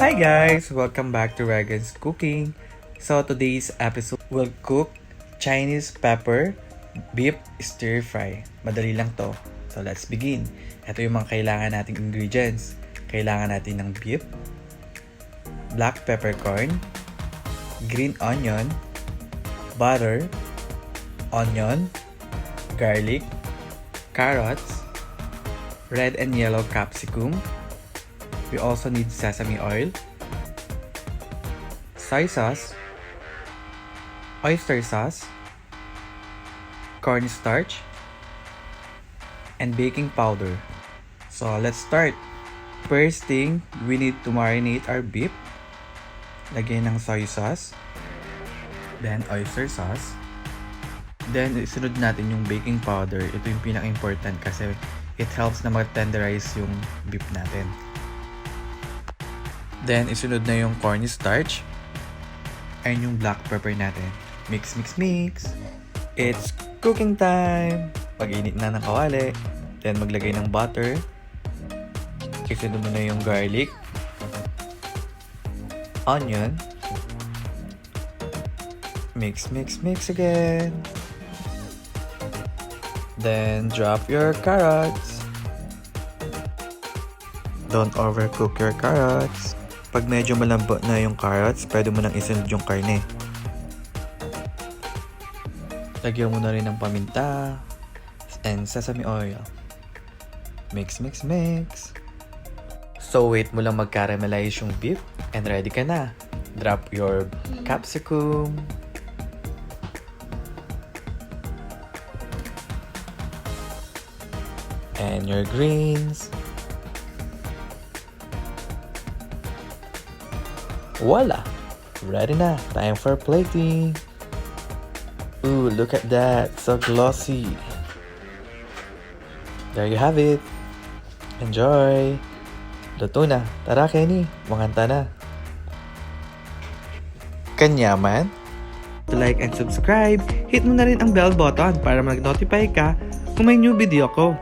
Hi guys! Welcome back to Regan's Cooking. So today's episode, we'll cook Chinese pepper beef stir-fry. Madali lang to. So let's begin. Ito yung mga kailangan nating ingredients. Kailangan natin ng beef, black peppercorn, green onion, butter, onion, garlic, carrots, red and yellow capsicum. We also need sesame oil, soy sauce, oyster sauce, cornstarch, and baking powder. So let's start. First thing, we need to marinate our beef. Lagyan ng soy sauce, then oyster sauce. Then isunod natin yung baking powder. Ito yung pinaka-important kasi it helps na mag-tenderize yung beef natin. Then, isunod na yung cornstarch and yung black pepper natin. Mix, mix, mix. It's cooking time! Pag-init na ng kawali. Then, maglagay ng butter. Isunod mo na yung garlic, onion. Mix, mix, mix again. Then, drop your carrots. Don't overcook your carrots. Pag medyo malambot na yung carrots, pwede mo nang isunod yung karne. Lagyan mo na rin ng paminta and sesame oil. Mix, mix, mix. So wait mo lang mag-caramelize yung beef and ready ka na. Drop your capsicum. And your greens. Voila! Ready na. Time for plating. Ooh, look at that. So glossy. There you have it. Enjoy! Luto na. Tara, Kenny. Manganta na. Kanyaman? To like and subscribe, hit mo na rin ang bell button para mag-notify ka kung may new video ko.